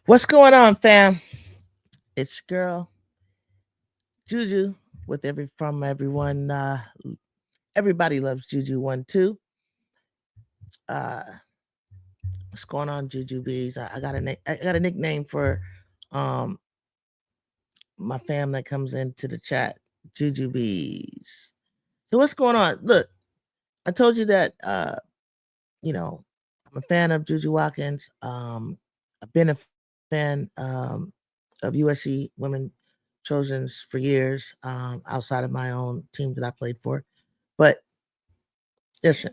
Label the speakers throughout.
Speaker 1: What's going on, fam? It's your girl Juju with everyone. Everybody loves Juju 1 2. Uh, what's going on, Juju Bees? I got a nickname for um my fam that comes into the chat, Juju Bees. So what's going on? Look, I told you that you know I'm a fan of Juju Watkins. I've been a fan of USC women Trojans for years, outside of my own team that I played for. But listen,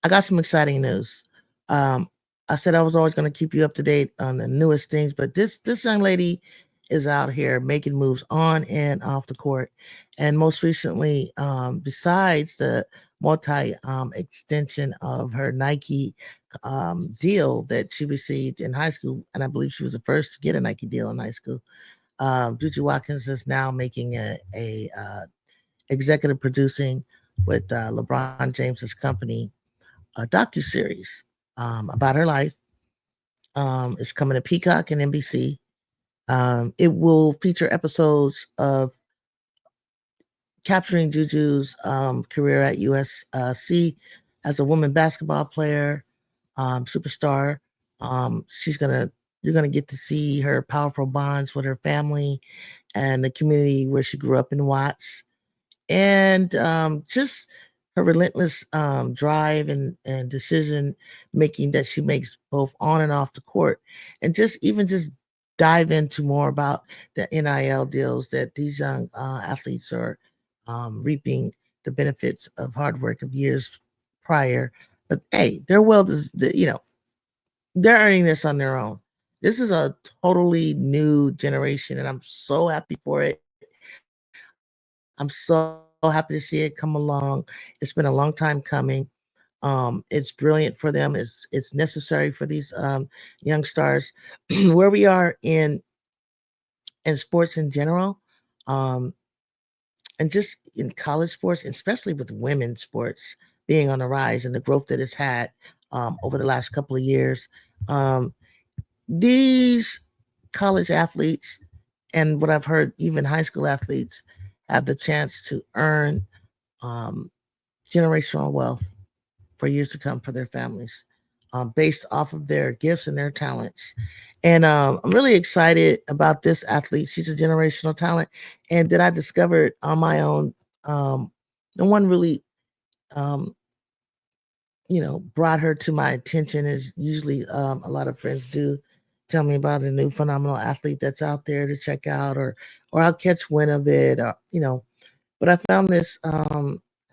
Speaker 1: I got some exciting news. Um, I said I was always going to keep you up to date on the newest things, but this young lady is out here making moves on and off the court, and most recently, besides the multi extension of her Nike deal that she received in high school, and I believe she was the first to get a Nike deal in high school. Juju Watkins is now making a executive producing with LeBron James's company a docu series about her life. It's coming to Peacock and NBC. It will feature episodes of capturing Juju's career at USC as a woman basketball player, superstar. She's gonna You're gonna get to see her powerful bonds with her family and the community where she grew up in Watts, and just her relentless drive and decision making that she makes both on and off the court, and just dive into more about the NIL deals that these young athletes are reaping the benefits of hard work of years prior. But hey, they're they're earning this on their own. This is a totally new generation, and I'm so happy for it. I'm so happy to see it come along. It's been a long time coming. It's brilliant for them. It's necessary for these young stars. Where we are in sports in general, um, and just in college sports, especially with women's sports being on the rise and the growth that it's had over the last couple of years. Um, these college athletes, and what I've heard, even high school athletes, have the chance to earn um, generational wealth for years to come for their families, based off of their gifts and their talents. And I'm really excited about this athlete. She's a generational talent, and that I discovered on my own. Um, no one really, um, brought her to my attention, as usually a lot of friends do. Tell me about a new phenomenal athlete that's out there to check out, or I'll catch wind of it, or. But I found this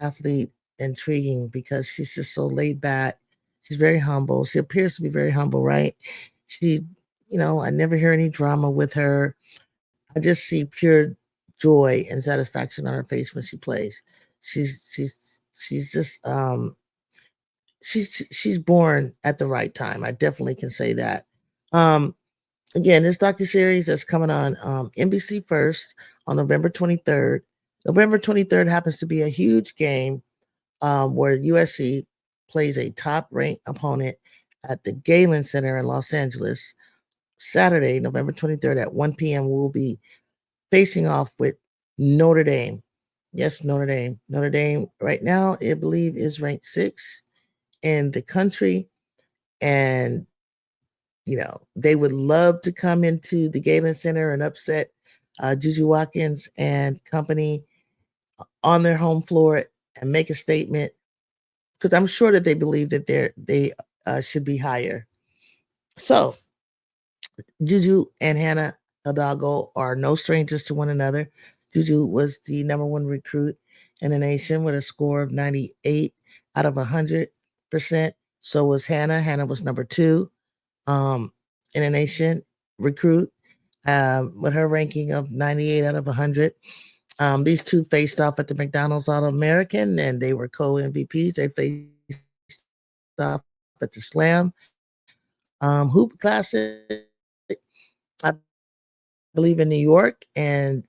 Speaker 1: athlete intriguing because she's just so laid back. She's very humble. She appears to be very humble, right? She, I never hear any drama with her. I just see pure joy and satisfaction on her face when she plays. She's just she's born at the right time. I definitely can say that. Um, Again, this docu-series that's coming on NBC first on November 23rd. November 23rd happens to be a huge game where USC plays a top-ranked opponent at the Galen Center in Los Angeles. Saturday, November 23rd at 1 p.m., we'll be facing off with Notre Dame. Yes, Notre Dame. Notre Dame right now, I believe, is ranked 6th in the country. And they would love to come into the Galen Center and upset Juju Watkins and company on their home floor and make a statement, because I'm sure that they believe that they should be higher. So Juju and Hannah Hidalgo are no strangers to one another. Juju was the number one recruit in the nation with a score of 98 out of 100%. So was Hannah. Hannah was number two um, in the nation recruit with her ranking of 98 out of 100. These two faced off at the McDonald's All American and they were co MVPs. They faced off at the Slam Hoop Classic, I believe in New York. And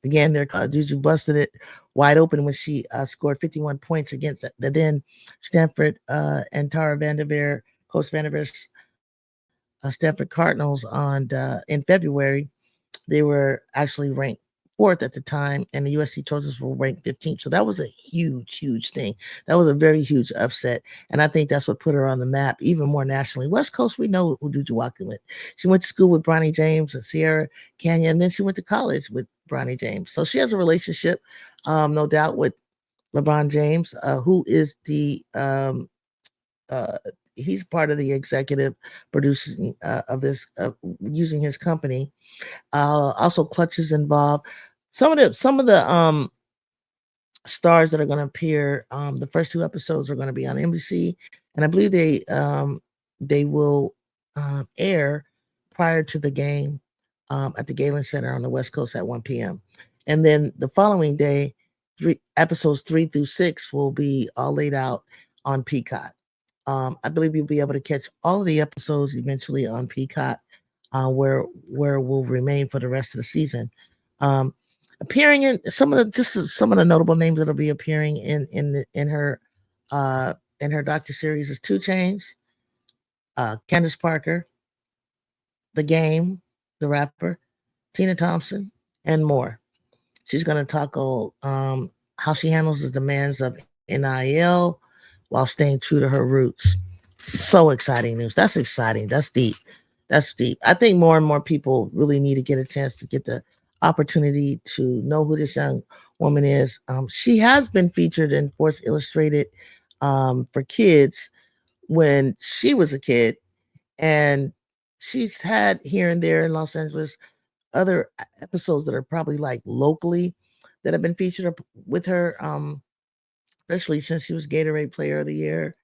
Speaker 1: again, Juju busted it wide open when she scored 51 points against the then Stanford and Tara Vanderveer, Coach Vanderveer's Stanford Cardinals in February. They were actually ranked fourth at the time, and the USC Trojans were ranked 15th. So that was a huge thing. That was a very huge upset, and I think that's what put her on the map even more nationally. West Coast, we know who Juju Watkins went. She went to school with Bronny James and Sierra Canyon, and then she went to college with Bronny James. So she has a relationship, no doubt, with LeBron James, who is the uh, he's part of the executive producing of this using his company. Also, Clutch is involved. Some of the stars that are going to appear. The first two episodes are going to be on NBC, and I believe they will air prior to the game at the Galen Center on the West Coast at 1 p.m. And then the following day, episodes 3 through 6 will be all laid out on Peacock. I believe you'll be able to catch all of the episodes eventually on Peacock, where will remain for the rest of the season. Um, Appearing in some of the notable names that'll be appearing uh in her docu series is Two Chains, Candace Parker, The Game, the rapper, Tina Thompson, and more. She's going to tackle how she handles the demands of NIL while staying true to her roots. So exciting news. That's exciting. That's deep. That's deep. I think more and more people really need to get a chance to get the opportunity to know who this young woman is. She has been featured in Sports Illustrated for kids when she was a kid, and she's had here and there in Los Angeles other episodes that are probably like locally that have been featured with her, especially since she was Gatorade Player of the Year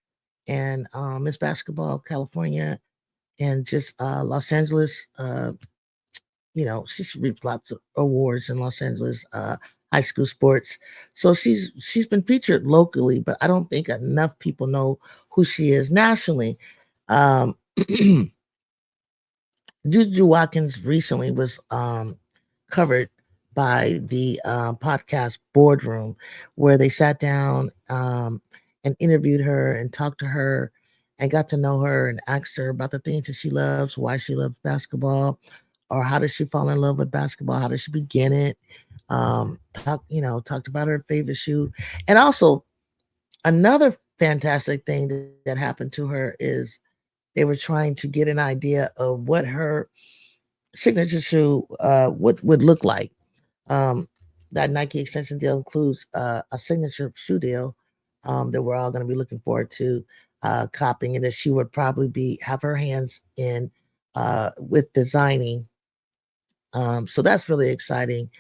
Speaker 1: and Miss Basketball California and just Los Angeles. She's reaped lots of awards in Los Angeles high school sports. So she's been featured locally, but I don't think enough people know who she is nationally. Um, Juju Watkins recently was covered by the podcast Boardroom, where they sat down and interviewed her and talked to her and got to know her and asked her about the things that she loves, why she loves basketball, or how did she fall in love with basketball, how did she begin it. Talked about her favorite shoe, and also another fantastic thing that happened to her is they were trying to get an idea of what her signature shoe would look like. Um, that Nike extension deal includes a signature shoe deal that we're all going to be looking forward to copying, and that she would probably be have her hands in with designing. So that's really exciting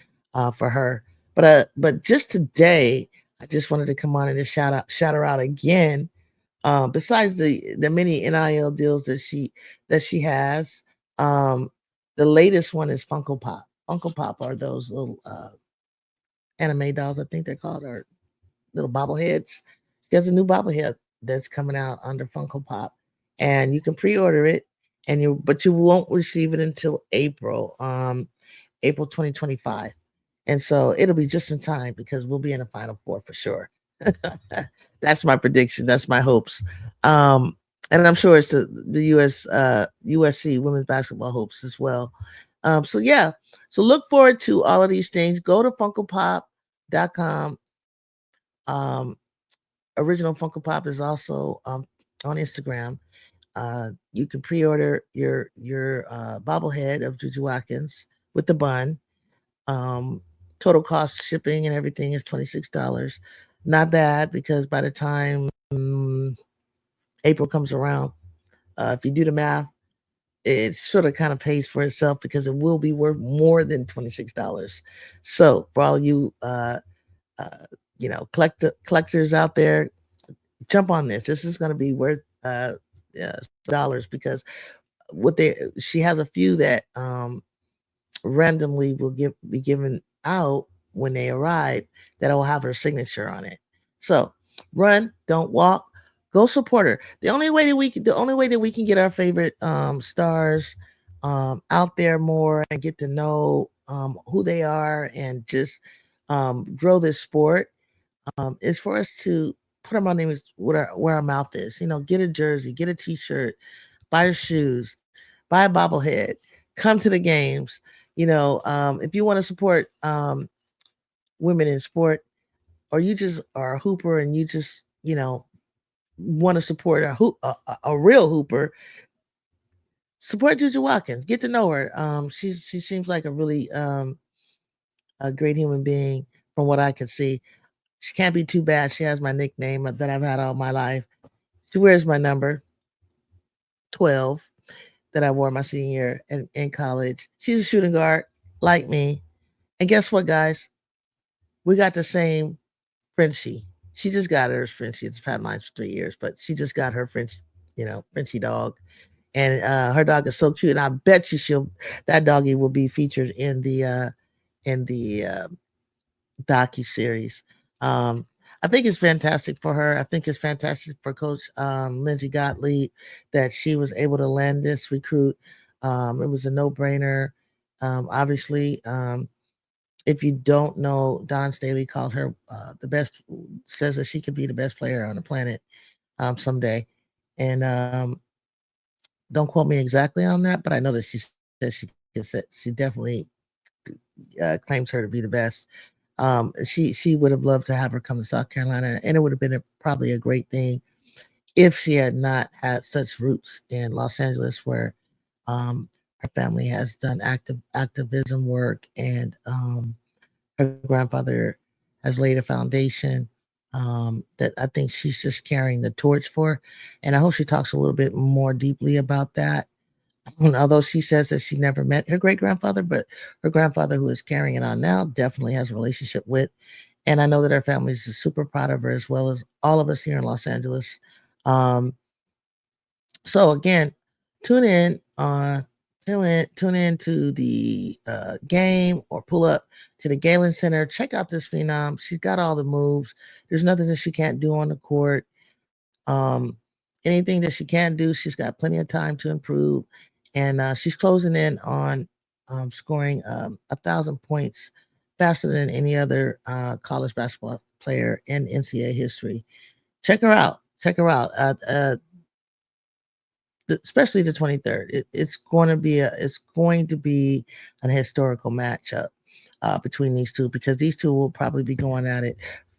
Speaker 1: for her. But just today, I just wanted to come on and just shout her out again. Besides the many NIL deals that she has, um, the latest one is Funko Pop. Funko Pop are those little anime dolls, I think they're called, or little bobbleheads. She has a new bobblehead that's coming out under Funko Pop, and you can pre-order it, but you won't receive it until April 2025, and so it'll be just in time because we'll be in the Final Four for sure. That's my prediction. That's my hopes. And I'm sure it's the USC women's basketball hopes as well. So yeah, so look forward to all of these things. Go to FunkoPop.com. Um, Original Funko Pop is also on Instagram. You can pre-order your bobblehead of Juju Watkins with the bun. Um, Total cost shipping and everything is $26. Not bad because by the time April comes around, if you do the math, it sort of kind of pays for itself because it will be worth more than $26. So for all you uh, collectors out there, jump on this. This is going to be worth dollars because what they she has a few that randomly will be given out when they arrive that will have her signature on it. So run, don't walk, go support her. The only way that we can get our favorite stars out there more and get to know who they are and just grow this sport is for us to put them on names where our mouth is. Get a jersey, get a t-shirt, buy your shoes, buy a bobblehead, come to the games. If you want to support women in sport, or you just are a hooper and you just want to support a real hooper, support Juju Watkins. Get to know her. She seems like a really a great human being from what I can see. She can't be too bad. She has my nickname that I've had all my life. She wears my number 12 that I wore my senior year in college. She's a shooting guard like me. And guess what, guys? We got the same Frenchie. She just got hers Frenchie. It's had mine for 3 years, but she just got her Frenchie dog. And her dog is so cute. And I bet you that doggy will be featured in the docu series. Um, I think it's fantastic for her. I think it's fantastic for Coach Lindsay Gottlieb that she was able to land this recruit. It was a no brainer. Obviously, if you don't know, Don Staley called her the best, says that she could be the best player on the planet someday. And don't quote me exactly on that, but I know that she says she definitely claims her to be the best. She would have loved to have her come to South Carolina, and it would have been probably a great thing if she had not had such roots in Los Angeles, where her family has done activism work, and her grandfather has laid a foundation that I think she's just carrying the torch for. And I hope she talks a little bit more deeply about that. Although she says that she never met her great grandfather, but her grandfather, who is carrying it on now, definitely has a relationship with. And I know that her family is just super proud of her, as well as all of us here in Los Angeles. Um, so again, tune in on tune in to the game or pull up to the Galen Center. Check out this phenom. She's got all the moves. There's nothing that she can't do on the court. Um, Anything that she can do, she's got plenty of time to improve, and she's closing in on scoring 1,000 points faster than any other college basketball player in NCAA history. Check her out. Check her out. Especially the 23rd. It's going to be an historical matchup between these two, because these two will probably be going at it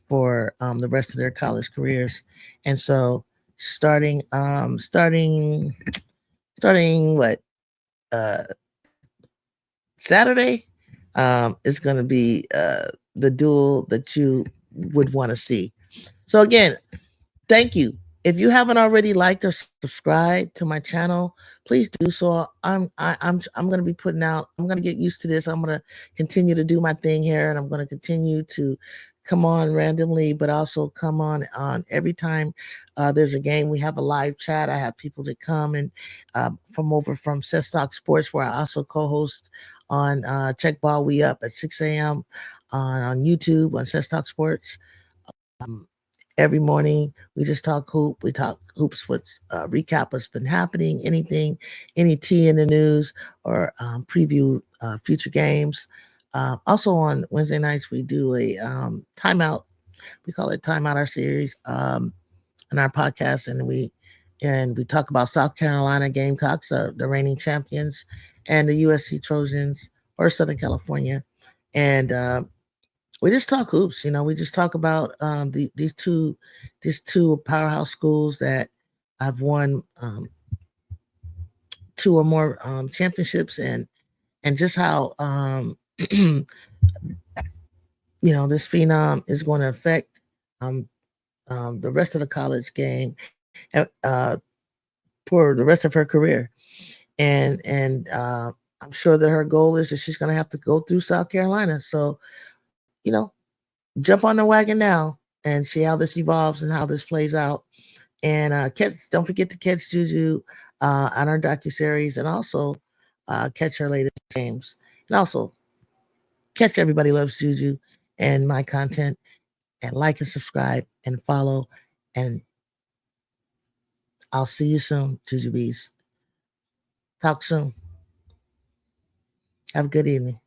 Speaker 1: for the rest of their college careers. And so starting what uh Saturday is going to be the duel that you would want to see. So again, thank you. If you haven't already liked or subscribed to my channel, please do so. I'm going to be putting out. I'm going to get used to this. I'm going to continue to do my thing here, and I'm going to continue to come on randomly, but also come on every time there's a game. We have a live chat. I have people that come and from Set Stock Sports, where I also co-host on Check Ball We Up at 6 a.m. On YouTube on Set Stock Sports. Um, every morning we just talk hoop. We talk hoops. What's recap what's been happening, anything, any tea in the news, or preview future games. Also on Wednesday nights we do a timeout. We call it Timeout, our series, in our podcast, and we talk about South Carolina Gamecocks, the reigning champions, and the USC Trojans, or Southern California, and we just talk hoops. We just talk about these two powerhouse schools that have won two or more championships, and just how this phenom is going to affect um, the rest of the college game for the rest of her career. and I'm sure that her goal is that she's going to have to go through South Carolina. So, you know, jump on the wagon now and see how this evolves and how this plays out. And don't forget to catch Juju on our docuseries, and also catch her latest games, and also catch Everybody Loves Juju and my content, and like and subscribe and follow. And I'll see you soon, Juju Bees. Talk soon. Have a good evening.